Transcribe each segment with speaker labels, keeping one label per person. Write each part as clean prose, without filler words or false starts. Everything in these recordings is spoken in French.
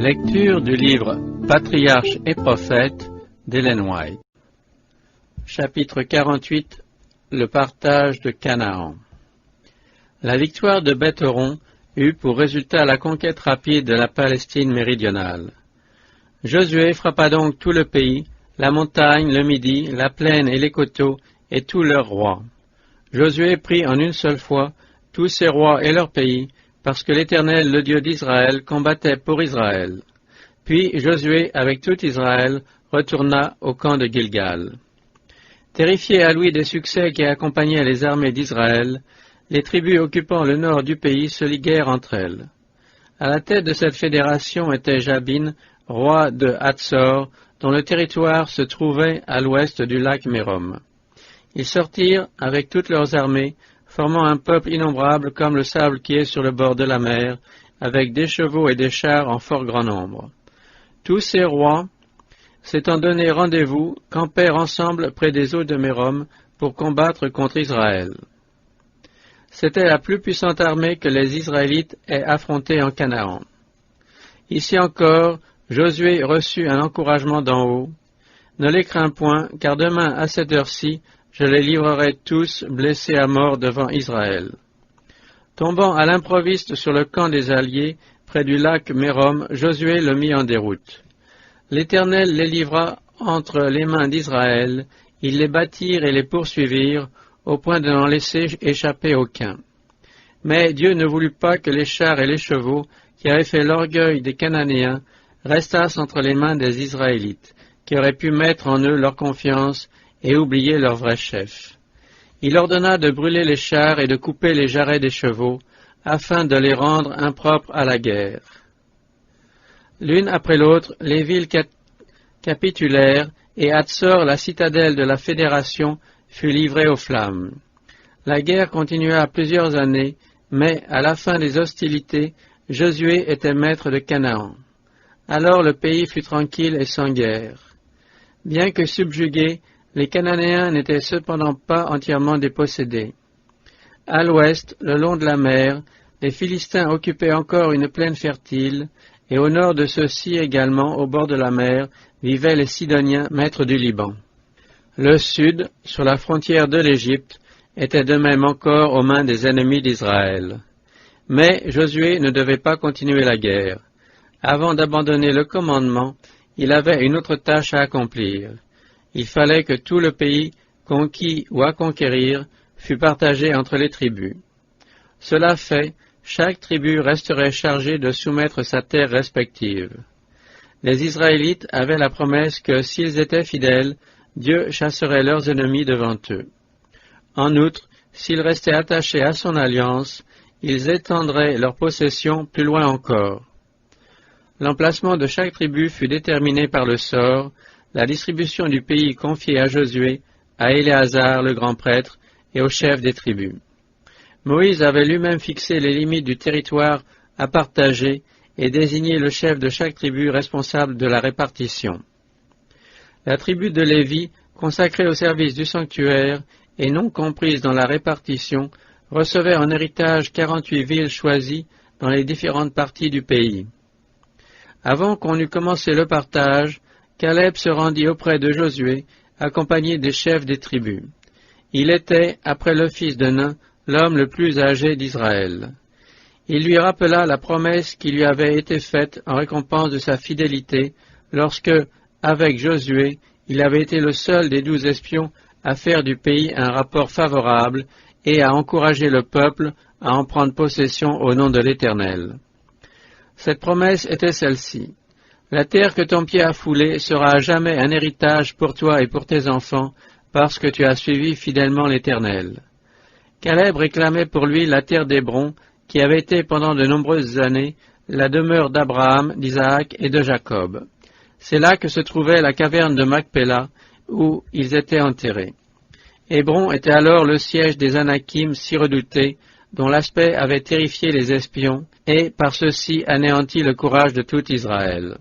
Speaker 1: Lecture du livre Patriarches et prophètes d'Ellen White. Chapitre 48. Le partage de Canaan. La victoire de Beth-horon eut pour résultat la conquête rapide de la Palestine méridionale. Josué frappa donc tout le pays, la montagne, le Midi, la plaine et les coteaux, et tous leurs rois. Josué prit en une seule fois tous ses rois et leurs pays, parce que l'Éternel, le Dieu d'Israël, combattait pour Israël. Puis Josué, avec tout Israël, retourna au camp de Gilgal. Terrifiés à l'ouïe des succès qui accompagnaient les armées d'Israël, les tribus occupant le nord du pays se liguèrent entre elles. À la tête de cette fédération était Jabin, roi de Hatzor, dont le territoire se trouvait à l'ouest du lac Mérom. Ils sortirent avec toutes leurs armées, formant un peuple innombrable comme le sable qui est sur le bord de la mer, avec des chevaux et des chars en fort grand nombre. Tous ces rois, s'étant donné rendez-vous, campèrent ensemble près des eaux de Mérom pour combattre contre Israël. C'était la plus puissante armée que les Israélites aient affrontée en Canaan. Ici encore, Josué reçut un encouragement d'en haut. « Ne les crains point, car demain à cette heure-ci, je les livrerai tous blessés à mort devant Israël. » Tombant à l'improviste sur le camp des alliés, près du lac Mérom, Josué le mit en déroute. L'Éternel les livra entre les mains d'Israël, ils les battirent et les poursuivirent, au point de n'en laisser échapper aucun. Mais Dieu ne voulut pas que les chars et les chevaux, qui avaient fait l'orgueil des Cananéens, restassent entre les mains des Israélites, qui auraient pu mettre en eux leur confiance et oublier leur vrai chef. Il ordonna de brûler les chars et de couper les jarrets des chevaux, afin de les rendre impropres à la guerre. L'une après l'autre, les villes capitulèrent, et Hatzor, la citadelle de la fédération, fut livrée aux flammes. La guerre continua plusieurs années, mais à la fin des hostilités, Josué était maître de Canaan. Alors le pays fut tranquille et sans guerre. Bien que subjugués, les Cananéens n'étaient cependant pas entièrement dépossédés. À l'ouest, le long de la mer, les Philistins occupaient encore une plaine fertile, et au nord de ceux-ci également, au bord de la mer, vivaient les Sidoniens, maîtres du Liban. Le sud, sur la frontière de l'Égypte, était de même encore aux mains des ennemis d'Israël. Mais Josué ne devait pas continuer la guerre. Avant d'abandonner le commandement, il avait une autre tâche à accomplir. Il fallait que tout le pays, conquis ou à conquérir, fût partagé entre les tribus. Cela fait, chaque tribu resterait chargée de soumettre sa terre respective. Les Israélites avaient la promesse que, s'ils étaient fidèles, Dieu chasserait leurs ennemis devant eux. En outre, s'ils restaient attachés à son alliance, ils étendraient leur possession plus loin encore. L'emplacement de chaque tribu fut déterminé par le sort, la distribution du pays confiée à Josué, à Éléazar le grand prêtre et aux chefs des tribus. Moïse avait lui-même fixé les limites du territoire à partager et désigné le chef de chaque tribu responsable de la répartition. La tribu de Lévi, consacrée au service du sanctuaire et non comprise dans la répartition, recevait en héritage 48 villes choisies dans les différentes parties du pays. Avant qu'on eût commencé le partage, Caleb se rendit auprès de Josué, accompagné des chefs des tribus. Il était, après le fils de Nun, l'homme le plus âgé d'Israël. Il lui rappela la promesse qui lui avait été faite en récompense de sa fidélité, lorsque, avec Josué, il avait été le seul des 12 espions à faire du pays un rapport favorable et à encourager le peuple à en prendre possession au nom de l'Éternel. Cette promesse était celle-ci. La terre que ton pied a foulée sera à jamais un héritage pour toi et pour tes enfants, parce que tu as suivi fidèlement l'Éternel. Caleb réclamait pour lui la terre d'Hébron, qui avait été pendant de nombreuses années la demeure d'Abraham, d'Isaac et de Jacob. C'est là que se trouvait la caverne de Macpéla, où ils étaient enterrés. Hébron était alors le siège des Anakim si redoutés, dont l'aspect avait terrifié les espions, et par ceci anéanti le courage de tout Israël.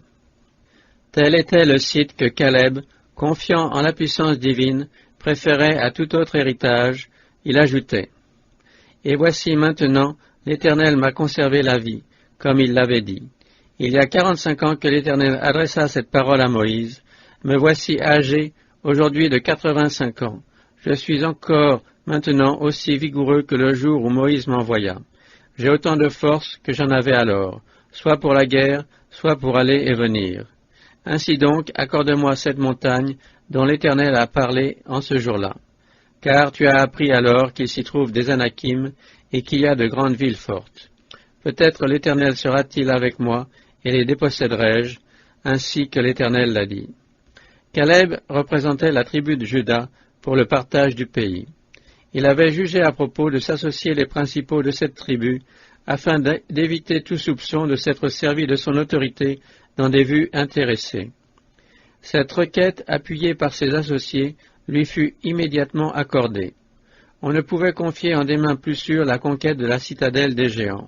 Speaker 1: Tel était le site que Caleb, confiant en la puissance divine, préférait à tout autre héritage. Il ajoutait « Et voici maintenant, l'Éternel m'a conservé la vie, comme il l'avait dit. Il y a 45 ans que l'Éternel adressa cette parole à Moïse. Me voici âgé, aujourd'hui de 85 ans. Je suis encore maintenant aussi vigoureux que le jour où Moïse m'envoya. J'ai autant de force que j'en avais alors, soit pour la guerre, soit pour aller et venir. Ainsi donc, accorde-moi cette montagne dont l'Éternel a parlé en ce jour-là. Car tu as appris alors qu'il s'y trouve des Anakim et qu'il y a de grandes villes fortes. Peut-être l'Éternel sera-t-il avec moi et les déposséderai-je, ainsi que l'Éternel l'a dit. Caleb représentait la tribu de Juda pour le partage du pays. Il avait jugé à propos de s'associer les principaux de cette tribu afin d'éviter tout soupçon de s'être servi de son autorité dans des vues intéressées. Cette requête, appuyée par ses associés, lui fut immédiatement accordée. On ne pouvait confier en des mains plus sûres la conquête de la citadelle des géants.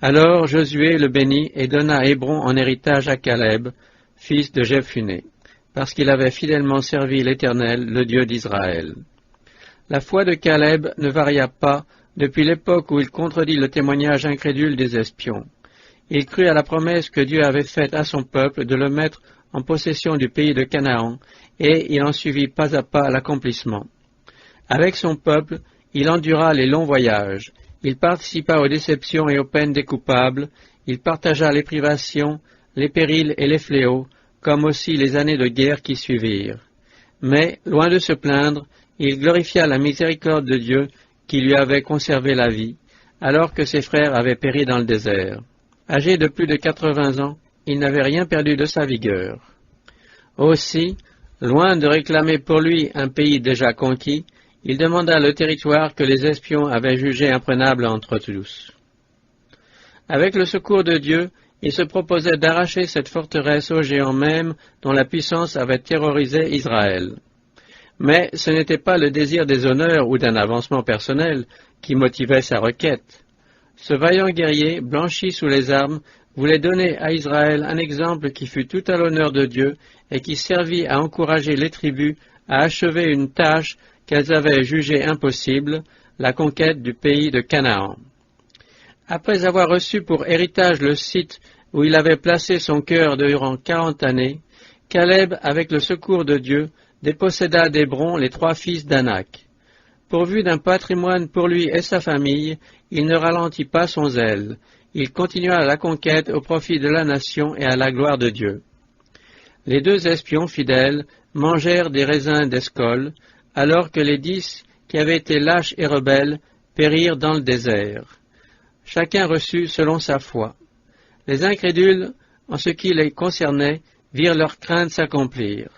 Speaker 1: Alors Josué le bénit et donna Hébron en héritage à Caleb, fils de Jephuné, parce qu'il avait fidèlement servi l'Éternel, le Dieu d'Israël. La foi de Caleb ne varia pas depuis l'époque où il contredit le témoignage incrédule des espions. Il crut à la promesse que Dieu avait faite à son peuple de le mettre en possession du pays de Canaan, et il en suivit pas à pas l'accomplissement. Avec son peuple, il endura les longs voyages, il participa aux déceptions et aux peines des coupables, il partagea les privations, les périls et les fléaux, comme aussi les années de guerre qui suivirent. Mais, loin de se plaindre, il glorifia la miséricorde de Dieu qui lui avait conservé la vie, alors que ses frères avaient péri dans le désert. Âgé de plus de 80 ans, il n'avait rien perdu de sa vigueur. Aussi, loin de réclamer pour lui un pays déjà conquis, il demanda le territoire que les espions avaient jugé imprenable entre tous. Avec le secours de Dieu, il se proposait d'arracher cette forteresse aux géants même dont la puissance avait terrorisé Israël. Mais ce n'était pas le désir des honneurs ou d'un avancement personnel qui motivait sa requête. Ce vaillant guerrier, blanchi sous les armes, voulait donner à Israël un exemple qui fût tout à l'honneur de Dieu et qui servit à encourager les tribus à achever une tâche qu'elles avaient jugée impossible, la conquête du pays de Canaan. Après avoir reçu pour héritage le site où il avait placé son cœur durant 40 années, Caleb, avec le secours de Dieu, déposséda d'Hébron les 3 fils d'Anak. Pourvu d'un patrimoine pour lui et sa famille, il ne ralentit pas son zèle. Il continua la conquête au profit de la nation et à la gloire de Dieu. Les 2 espions fidèles mangèrent des raisins d'Escol, alors que les 10 qui avaient été lâches et rebelles périrent dans le désert. Chacun reçut selon sa foi. Les incrédules, en ce qui les concernait, virent leurs craintes s'accomplir.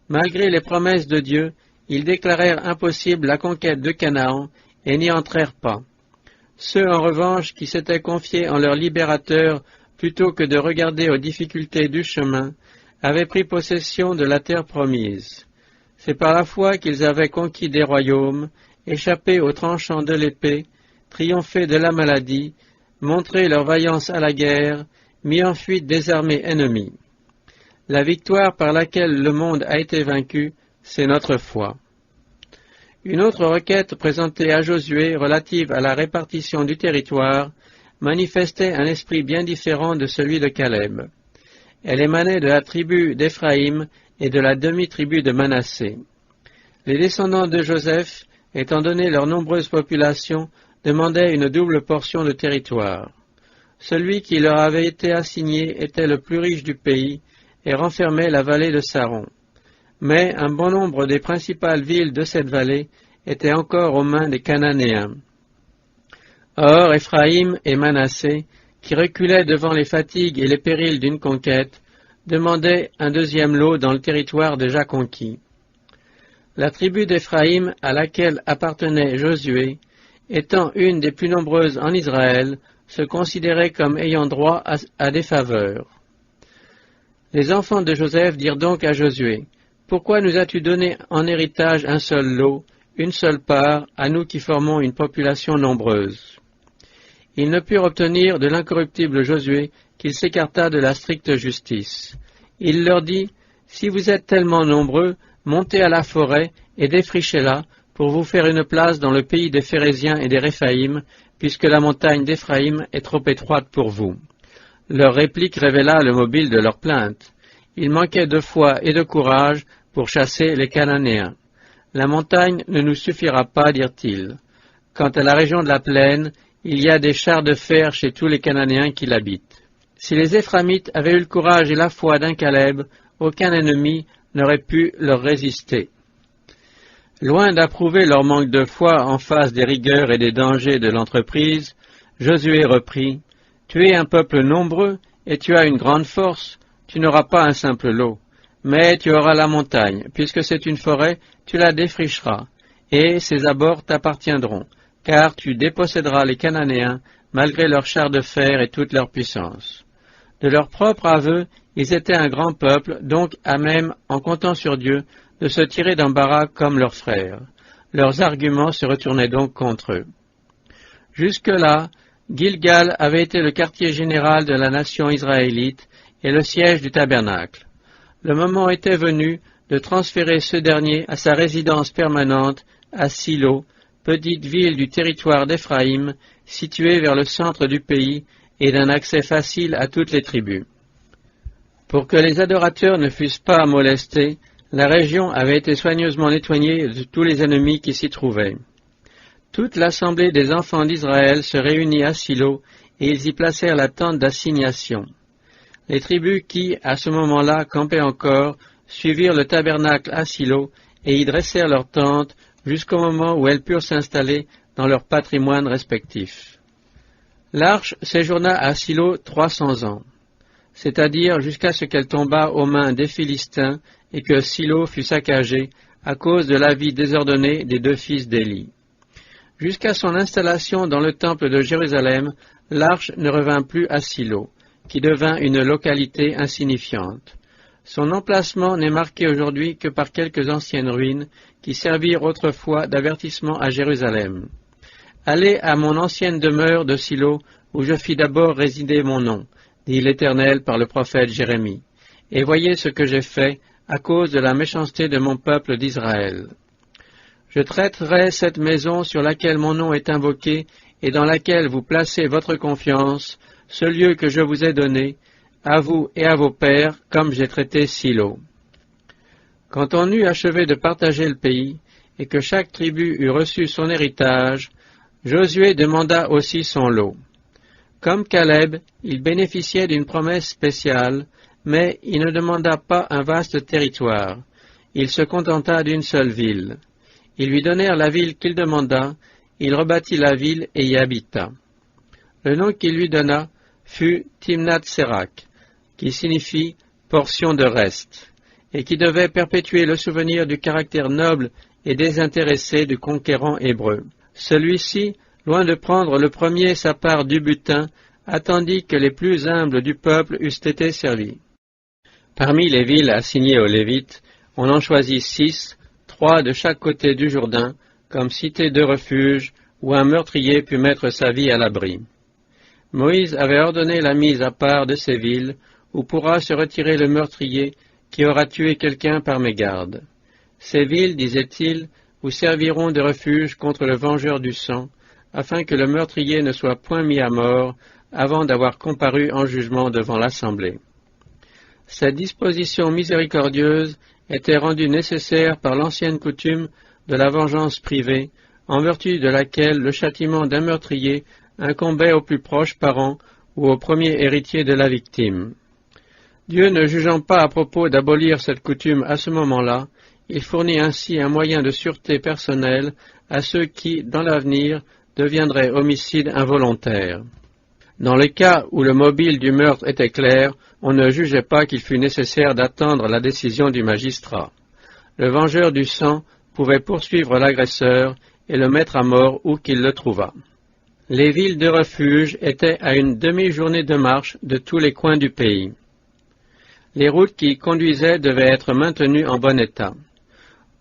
Speaker 1: Malgré les promesses de Dieu, ils déclarèrent impossible la conquête de Canaan et n'y entrèrent pas. Ceux, en revanche, qui s'étaient confiés en leur libérateur plutôt que de regarder aux difficultés du chemin, avaient pris possession de la terre promise. C'est par la foi qu'ils avaient conquis des royaumes, échappé aux tranchants de l'épée, triomphé de la maladie, montré leur vaillance à la guerre, mis en fuite des armées ennemies. La victoire par laquelle le monde a été vaincu, c'est notre foi. Une autre requête présentée à Josué relative à la répartition du territoire manifestait un esprit bien différent de celui de Caleb. Elle émanait de la tribu d'Éphraïm et de la demi-tribu de Manassé. Les descendants de Joseph, étant donné leur nombreuse population, demandaient une double portion de territoire. Celui qui leur avait été assigné était le plus riche du pays et renfermait la vallée de Saron. Mais un bon nombre des principales villes de cette vallée étaient encore aux mains des Cananéens. Or, Éphraïm et Manassé, qui reculaient devant les fatigues et les périls d'une conquête, demandaient un deuxième lot dans le territoire déjà conquis. La tribu d'Éphraïm, à laquelle appartenait Josué, étant une des plus nombreuses en Israël, se considérait comme ayant droit à des faveurs. Les enfants de Joseph dirent donc à Josué, « Pourquoi nous as-tu donné en héritage un seul lot, une seule part, à nous qui formons une population nombreuse ?» Ils ne purent obtenir de l'incorruptible Josué qu'il s'écarta de la stricte justice. Il leur dit, « Si vous êtes tellement nombreux, montez à la forêt et défrichez-la pour vous faire une place dans le pays des Phéréziens et des Réphaïm, puisque la montagne d'Éphraïm est trop étroite pour vous. » Leur réplique révéla le mobile de leur plainte. Ils manquaient de foi et de courage pour chasser les Cananéens. La montagne ne nous suffira pas, dirent-ils. Quant à la région de la plaine, il y a des chars de fer chez tous les Cananéens qui l'habitent. Si les Éphramites avaient eu le courage et la foi d'un Caleb, aucun ennemi n'aurait pu leur résister. Loin d'approuver leur manque de foi en face des rigueurs et des dangers de l'entreprise, Josué reprit, « Tu es un peuple nombreux et tu as une grande force, tu n'auras pas un simple lot. Mais tu auras la montagne, puisque c'est une forêt, tu la défricheras, et ses abords t'appartiendront, car tu déposséderas les Cananéens, malgré leurs chars de fer et toute leur puissance. » De leur propre aveu, ils étaient un grand peuple, donc à même, en comptant sur Dieu, de se tirer d'embarras comme leurs frères. Leurs arguments se retournaient donc contre eux. Jusque-là, Gilgal avait été le quartier général de la nation israélite et le siège du tabernacle. Le moment était venu de transférer ce dernier à sa résidence permanente à Silo, petite ville du territoire d'Éphraïm, située vers le centre du pays et d'un accès facile à toutes les tribus. Pour que les adorateurs ne fussent pas molestés, la région avait été soigneusement nettoyée de tous les ennemis qui s'y trouvaient. Toute l'assemblée des enfants d'Israël se réunit à Silo et ils y placèrent la tente d'assignation. Les tribus qui, à ce moment-là, campaient encore, suivirent le tabernacle à Silo et y dressèrent leurs tentes jusqu'au moment où elles purent s'installer dans leur patrimoine respectif. L'arche séjourna à Silo 300 ans, c'est-à-dire jusqu'à ce qu'elle tombât aux mains des Philistins et que Silo fut saccagé à cause de la vie désordonnée des deux fils d'Éli. Jusqu'à son installation dans le temple de Jérusalem, l'arche ne revint plus à Silo, qui devint une localité insignifiante. Son emplacement n'est marqué aujourd'hui que par quelques anciennes ruines qui servirent autrefois d'avertissement à Jérusalem. Allez à mon ancienne demeure de Silo, où je fis d'abord résider mon nom, dit l'Éternel par le prophète Jérémie, et voyez ce que j'ai fait à cause de la méchanceté de mon peuple d'Israël. Je traiterai cette maison sur laquelle mon nom est invoqué et dans laquelle vous placez votre confiance, ce lieu que je vous ai donné, à vous et à vos pères, comme j'ai traité Silo. Quand on eut achevé de partager le pays, et que chaque tribu eut reçu son héritage, Josué demanda aussi son lot. Comme Caleb, il bénéficiait d'une promesse spéciale, mais il ne demanda pas un vaste territoire. Il se contenta d'une seule ville. Ils lui donnèrent la ville qu'il demanda, il rebâtit la ville et y habita. Le nom qu'il lui donna fut Timnath-Sérak, qui signifie portion de reste, et qui devait perpétuer le souvenir du caractère noble et désintéressé du conquérant hébreu. Celui-ci, loin de prendre le premier sa part du butin, attendit que les plus humbles du peuple eussent été servis. Parmi les villes assignées aux Lévites, on en choisit 6, 3 de chaque côté du Jourdain, comme cité de refuge, où un meurtrier put mettre sa vie à l'abri. Moïse avait ordonné la mise à part de ces villes, où pourra se retirer le meurtrier qui aura tué quelqu'un par mégarde. Ces villes, disait-il, vous serviront de refuge contre le vengeur du sang, afin que le meurtrier ne soit point mis à mort avant d'avoir comparu en jugement devant l'Assemblée. Cette disposition miséricordieuse était rendue nécessaire par l'ancienne coutume de la vengeance privée, en vertu de laquelle le châtiment d'un meurtrier incombait aux plus proches parents ou au premier héritier de la victime. Dieu ne jugeant pas à propos d'abolir cette coutume à ce moment-là, il fournit ainsi un moyen de sûreté personnelle à ceux qui, dans l'avenir, deviendraient homicides involontaires. Dans le cas où le mobile du meurtre était clair, on ne jugeait pas qu'il fût nécessaire d'attendre la décision du magistrat. Le vengeur du sang pouvait poursuivre l'agresseur et le mettre à mort où qu'il le trouvât. Les villes de refuge étaient à une demi-journée de marche de tous les coins du pays. Les routes qui y conduisaient devaient être maintenues en bon état.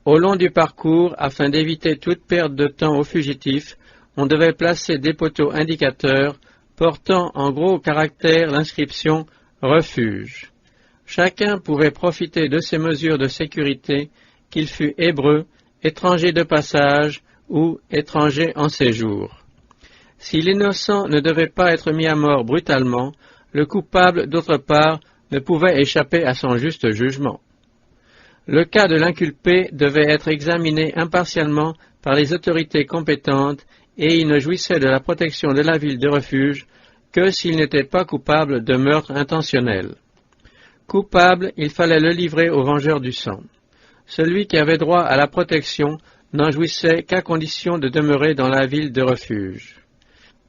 Speaker 1: Au long du parcours, afin d'éviter toute perte de temps aux fugitifs, on devait placer des poteaux indicateurs portant en gros caractères l'inscription « Refuge ». Chacun pouvait profiter de ces mesures de sécurité, qu'il fût hébreu, étranger de passage ou étranger en séjour. Si l'innocent ne devait pas être mis à mort brutalement, le coupable, d'autre part, ne pouvait échapper à son juste jugement. Le cas de l'inculpé devait être examiné impartialement par les autorités compétentes et il ne jouissait de la protection de la ville de refuge que s'il n'était pas coupable de meurtre intentionnel. Coupable, il fallait le livrer au vengeur du sang. Celui qui avait droit à la protection n'en jouissait qu'à condition de demeurer dans la ville de refuge.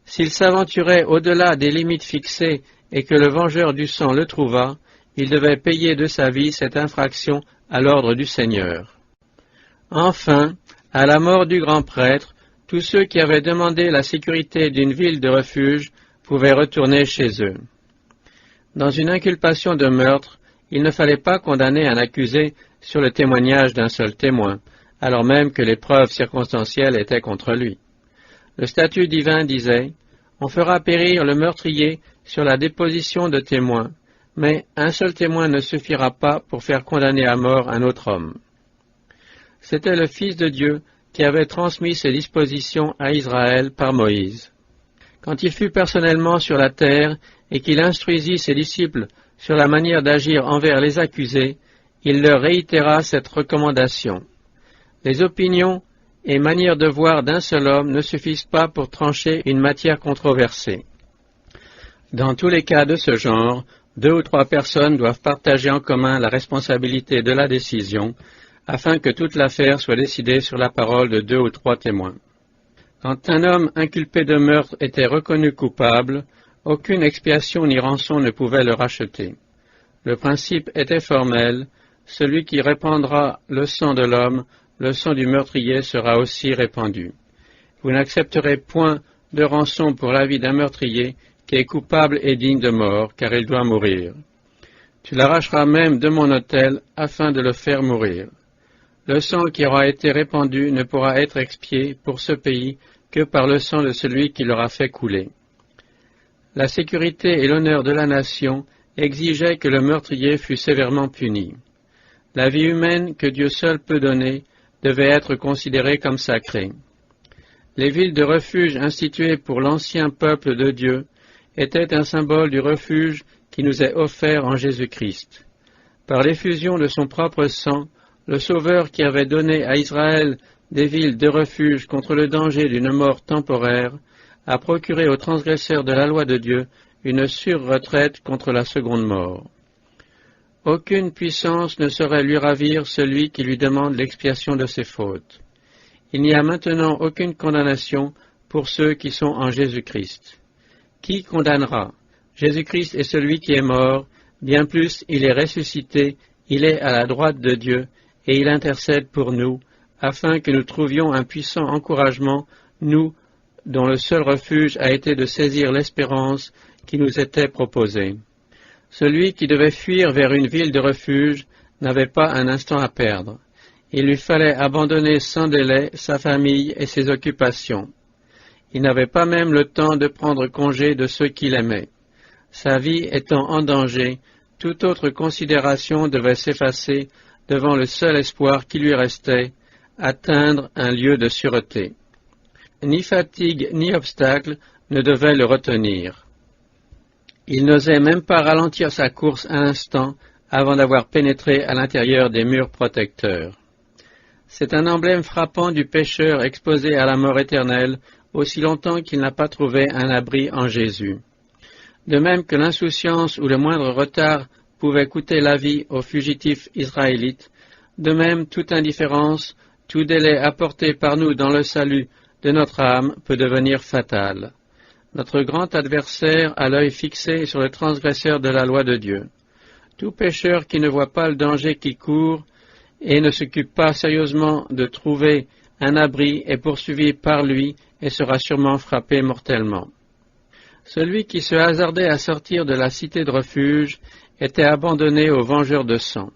Speaker 1: S'il s'aventurait au-delà des limites fixées et que le vengeur du sang le trouvât, il devait payer de sa vie cette infraction à l'ordre du Seigneur. Enfin, à la mort du grand prêtre, tous ceux qui avaient demandé la sécurité d'une ville de refuge pouvaient retourner chez eux. Dans une inculpation de meurtre, il ne fallait pas condamner un accusé sur le témoignage d'un seul témoin, alors même que les preuves circonstancielles étaient contre lui. Le statut divin disait « On fera périr le meurtrier sur la déposition de témoins, mais un seul témoin ne suffira pas pour faire condamner à mort un autre homme. » C'était le Fils de Dieu qui avait transmis ces dispositions à Israël par Moïse. Quand il fut personnellement sur la terre et qu'il instruisit ses disciples sur la manière d'agir envers les accusés, il leur réitéra cette recommandation. Les opinions et manières de voir d'un seul homme ne suffisent pas pour trancher une matière controversée. Dans tous les cas de ce genre, 2 ou 3 personnes doivent partager en commun la responsabilité de la décision, afin que toute l'affaire soit décidée sur la parole de 2 ou 3 témoins. Quand un homme inculpé de meurtre était reconnu coupable, aucune expiation ni rançon ne pouvait le racheter. Le principe était formel, celui qui répandra le sang de l'homme, le sang du meurtrier sera aussi répandu. Vous n'accepterez point de rançon pour la vie d'un meurtrier qui est coupable et digne de mort, car il doit mourir. Tu l'arracheras même de mon autel afin de le faire mourir. Le sang qui aura été répandu ne pourra être expié pour ce pays que par le sang de celui qui l'aura fait couler. La sécurité et l'honneur de la nation exigeaient que le meurtrier fût sévèrement puni. La vie humaine que Dieu seul peut donner devait être considérée comme sacrée. Les villes de refuge instituées pour l'ancien peuple de Dieu étaient un symbole du refuge qui nous est offert en Jésus-Christ. Par l'effusion de son propre sang, le Sauveur qui avait donné à Israël des villes de refuge contre le danger d'une mort temporaire, a procuré aux transgresseurs de la loi de Dieu une sûre retraite contre la seconde mort. Aucune puissance ne saurait lui ravir celui qui lui demande l'expiation de ses fautes. Il n'y a maintenant aucune condamnation pour ceux qui sont en Jésus-Christ. Qui condamnera? Jésus-Christ est celui qui est mort, bien plus il est ressuscité, il est à la droite de Dieu, et il intercède pour nous, afin que nous trouvions un puissant encouragement, nous, dont le seul refuge a été de saisir l'espérance qui nous était proposée. Celui qui devait fuir vers une ville de refuge n'avait pas un instant à perdre. Il lui fallait abandonner sans délai sa famille et ses occupations. Il n'avait pas même le temps de prendre congé de ceux qu'il aimait. Sa vie étant en danger, toute autre considération devait s'effacer devant le seul espoir qui lui restait, atteindre un lieu de sûreté. Ni fatigue ni obstacle ne devaient le retenir. Il n'osait même pas ralentir sa course un instant avant d'avoir pénétré à l'intérieur des murs protecteurs. C'est un emblème frappant du pécheur exposé à la mort éternelle aussi longtemps qu'il n'a pas trouvé un abri en Jésus. De même que l'insouciance ou le moindre retard pouvait coûter la vie aux fugitifs israélites, de même toute indifférence, tout délai apporté par nous dans le salut de notre âme peut devenir fatal. Notre grand adversaire a l'œil fixé sur le transgresseur de la loi de Dieu. Tout pécheur qui ne voit pas le danger qui court et ne s'occupe pas sérieusement de trouver un abri est poursuivi par lui et sera sûrement frappé mortellement. Celui qui se hasardait à sortir de la cité de refuge était abandonné aux vengeurs de sang.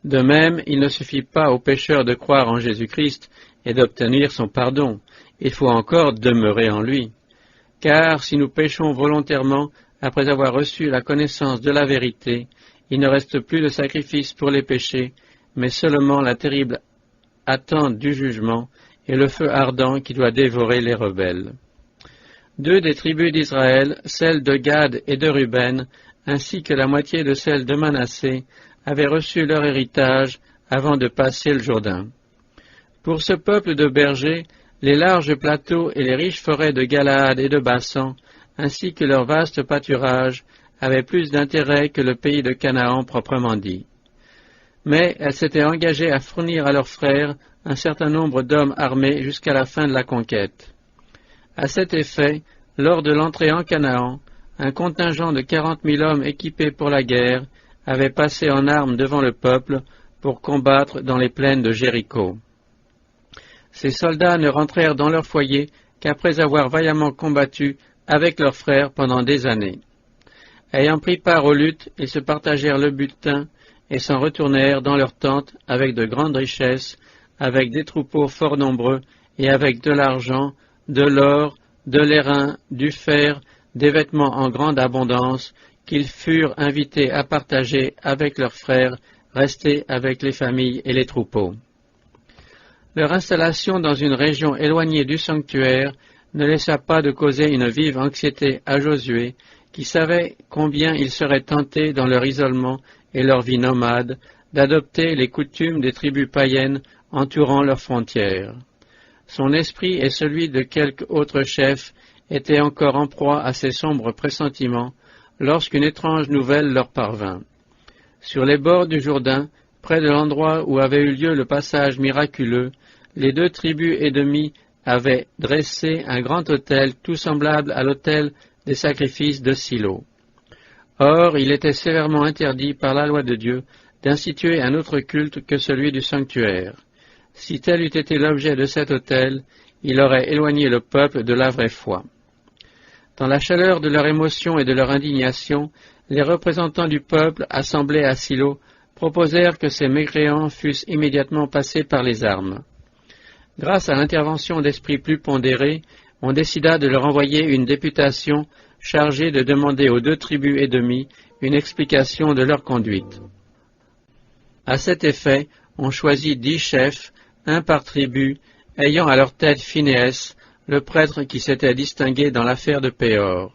Speaker 1: De même, il ne suffit pas aux pécheurs de croire en Jésus-Christ et d'obtenir son pardon. Il faut encore demeurer en lui. Car si nous péchons volontairement après avoir reçu la connaissance de la vérité, il ne reste plus de sacrifice pour les péchés, mais seulement la terrible attente du jugement et le feu ardent qui doit dévorer les rebelles. 2 des tribus d'Israël, celles de Gad et de Ruben, ainsi que la moitié de celles de Manassé, avaient reçu leur héritage avant de passer le Jourdain. Pour ce peuple de bergers, les larges plateaux et les riches forêts de Galaad et de Bassan, ainsi que leurs vastes pâturages, avaient plus d'intérêt que le pays de Canaan proprement dit. Mais elles s'étaient engagées à fournir à leurs frères un certain nombre d'hommes armés jusqu'à la fin de la conquête. À cet effet, lors de l'entrée en Canaan, un contingent de 40 000 hommes équipés pour la guerre avait passé en armes devant le peuple pour combattre dans les plaines de Jéricho. Ces soldats ne rentrèrent dans leur foyer qu'après avoir vaillamment combattu avec leurs frères pendant des années. Ayant pris part aux luttes, ils se partagèrent le butin et s'en retournèrent dans leurs tentes avec de grandes richesses, avec des troupeaux fort nombreux et avec de l'argent, de l'or, de l'airain, du fer, des vêtements en grande abondance, qu'ils furent invités à partager avec leurs frères, restés avec les familles et les troupeaux. Leur installation dans une région éloignée du sanctuaire ne laissa pas de causer une vive anxiété à Josué, qui savait combien ils seraient tentés dans leur isolement et leur vie nomade d'adopter les coutumes des tribus païennes entourant leurs frontières. Son esprit et celui de quelques autres chefs étaient encore en proie à ces sombres pressentiments lorsqu'une étrange nouvelle leur parvint. Sur les bords du Jourdain, près de l'endroit où avait eu lieu le passage miraculeux, les 2 tribus ennemies avaient dressé un grand autel tout semblable à l'autel des sacrifices de Silo. Or, il était sévèrement interdit par la loi de Dieu d'instituer un autre culte que celui du sanctuaire. Si tel eût été l'objet de cet autel, il aurait éloigné le peuple de la vraie foi. Dans la chaleur de leur émotion et de leur indignation, les représentants du peuple, assemblés à Silo, proposèrent que ces mécréants fussent immédiatement passés par les armes. Grâce à l'intervention d'esprits plus pondérés, on décida de leur envoyer une députation chargée de demander aux 2 tribus ennemies une explication de leur conduite. À cet effet, on choisit 10 chefs, un par tribu, ayant à leur tête Phinéas, le prêtre qui s'était distingué dans l'affaire de Péor.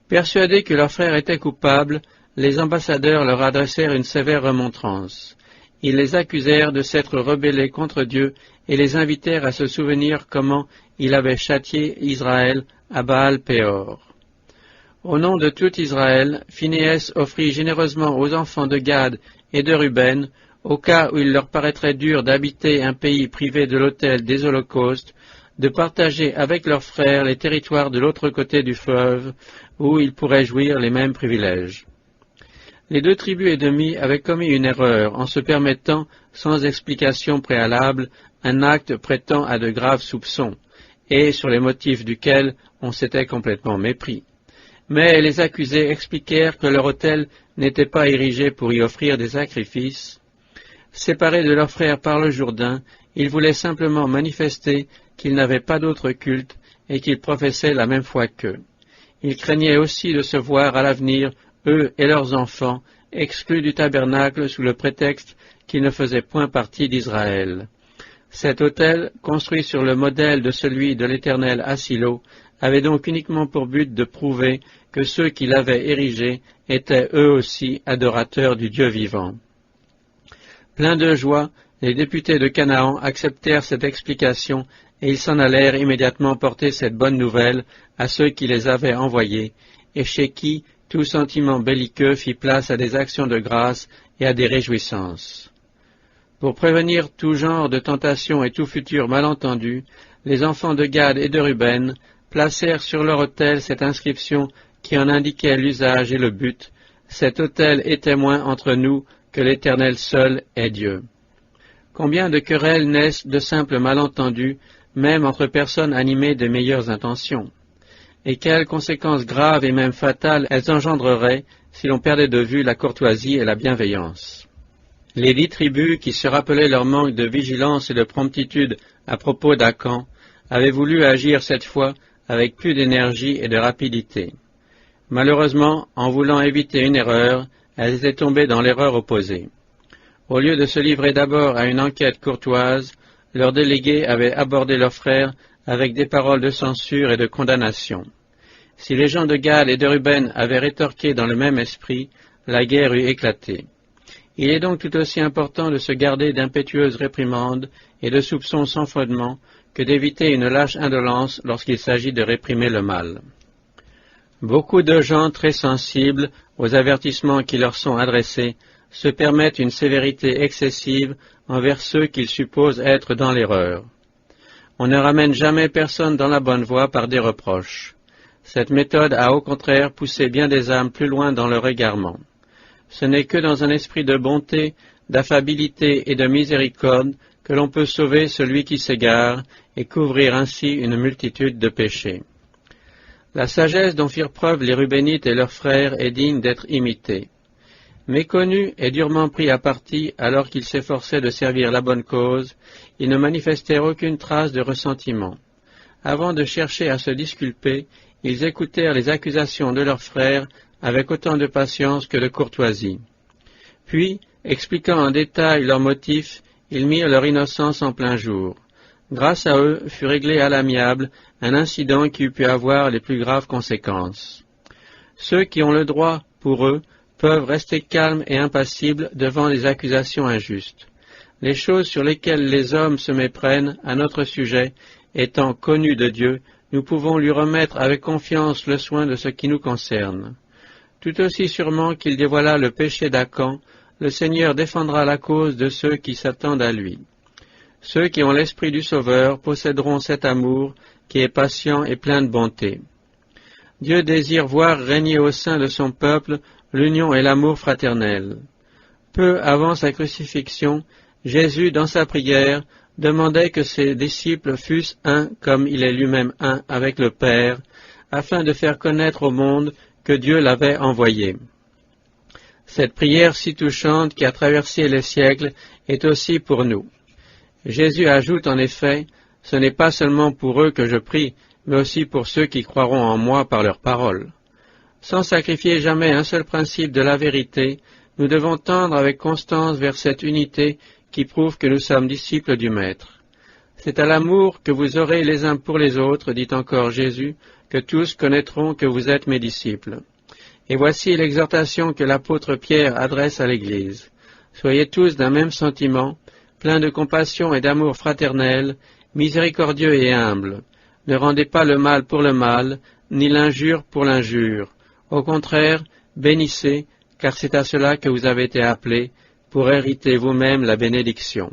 Speaker 1: Persuadés que leur frère était coupable, les ambassadeurs leur adressèrent une sévère remontrance. Ils les accusèrent de s'être rebellés contre Dieu et les invitèrent à se souvenir comment il avait châtié Israël à Baal-Péor. Au nom de tout Israël, Phinéas offrit généreusement aux enfants de Gad et de Ruben, au cas où il leur paraîtrait dur d'habiter un pays privé de l'autel des holocaustes, de partager avec leurs frères les territoires de l'autre côté du fleuve, où ils pourraient jouir les mêmes privilèges. Les 2 tribus ennemies avaient commis une erreur en se permettant, sans explication préalable, un acte prêtant à de graves soupçons, et sur les motifs duquel on s'était complètement mépris. Mais les accusés expliquèrent que leur autel n'était pas érigé pour y offrir des sacrifices. Séparés de leurs frères par le Jourdain, ils voulaient simplement manifester qu'ils n'avaient pas d'autre culte et qu'ils professaient la même foi qu'eux. Ils craignaient aussi de se voir à l'avenir, eux et leurs enfants, exclus du tabernacle sous le prétexte qu'ils ne faisaient point partie d'Israël. Cet autel, construit sur le modèle de celui de l'Éternel à Silo, avait donc uniquement pour but de prouver que ceux qui l'avaient érigé étaient eux aussi adorateurs du Dieu vivant. Pleins de joie, les députés de Canaan acceptèrent cette explication et ils s'en allèrent immédiatement porter cette bonne nouvelle à ceux qui les avaient envoyés, et chez qui tout sentiment belliqueux fit place à des actions de grâce et à des réjouissances. Pour prévenir tout genre de tentation et tout futur malentendu, les enfants de Gad et de Ruben placèrent sur leur autel cette inscription qui en indiquait l'usage et le but. Cet autel est témoin entre nous que l'Éternel seul est Dieu. Combien de querelles naissent de simples malentendus, même entre personnes animées des meilleures intentions? Et quelles conséquences graves et même fatales elles engendreraient si l'on perdait de vue la courtoisie et la bienveillance. Les 10 tribus, qui se rappelaient leur manque de vigilance et de promptitude à propos d'Acan, avaient voulu agir cette fois avec plus d'énergie et de rapidité. Malheureusement, en voulant éviter une erreur, elles étaient tombées dans l'erreur opposée. Au lieu de se livrer d'abord à une enquête courtoise, leurs délégués avaient abordé leurs frères avec des paroles de censure et de condamnation. Si les gens de Gad et de Ruben avaient rétorqué dans le même esprit, la guerre eût éclaté. Il est donc tout aussi important de se garder d'impétueuses réprimandes et de soupçons sans fondement que d'éviter une lâche indolence lorsqu'il s'agit de réprimer le mal. Beaucoup de gens très sensibles aux avertissements qui leur sont adressés se permettent une sévérité excessive envers ceux qu'ils supposent être dans l'erreur. On ne ramène jamais personne dans la bonne voie par des reproches. Cette méthode a au contraire poussé bien des âmes plus loin dans leur égarement. Ce n'est que dans un esprit de bonté, d'affabilité et de miséricorde que l'on peut sauver celui qui s'égare et couvrir ainsi une multitude de péchés. La sagesse dont firent preuve les Rubénites et leurs frères est digne d'être imitée. Méconnus et durement pris à partie alors qu'ils s'efforçaient de servir la bonne cause, ils ne manifestèrent aucune trace de ressentiment. Avant de chercher à se disculper, ils écoutèrent les accusations de leurs frères avec autant de patience que de courtoisie. Puis, expliquant en détail leurs motifs, ils mirent leur innocence en plein jour. Grâce à eux fut réglé à l'amiable un incident qui eût pu avoir les plus graves conséquences. Ceux qui ont le droit, pour eux, peuvent rester calmes et impassibles devant les accusations injustes. Les choses sur lesquelles les hommes se méprennent à notre sujet, étant connues de Dieu, nous pouvons lui remettre avec confiance le soin de ce qui nous concerne. Tout aussi sûrement qu'il dévoila le péché d'Acan, le Seigneur défendra la cause de ceux qui s'attendent à lui. Ceux qui ont l'esprit du Sauveur posséderont cet amour qui est patient et plein de bonté. Dieu désire voir régner au sein de son peuple l'union et l'amour fraternel. Peu avant sa crucifixion, Jésus, dans sa prière, demandait que ses disciples fussent un comme il est lui-même un avec le Père, afin de faire connaître au monde que Dieu l'avait envoyé. Cette prière si touchante qui a traversé les siècles est aussi pour nous. Jésus ajoute en effet, « Ce n'est pas seulement pour eux que je prie, mais aussi pour ceux qui croiront en moi par leurs paroles. » Sans sacrifier jamais un seul principe de la vérité, nous devons tendre avec constance vers cette unité qui prouve que nous sommes disciples du Maître. C'est à l'amour que vous aurez les uns pour les autres, dit encore Jésus, que tous connaîtront que vous êtes mes disciples. Et voici l'exhortation que l'apôtre Pierre adresse à l'Église. Soyez tous d'un même sentiment, pleins de compassion et d'amour fraternel, miséricordieux et humbles. Ne rendez pas le mal pour le mal, ni l'injure pour l'injure. Au contraire, bénissez, car c'est à cela que vous avez été appelés, pour hériter vous-même la bénédiction.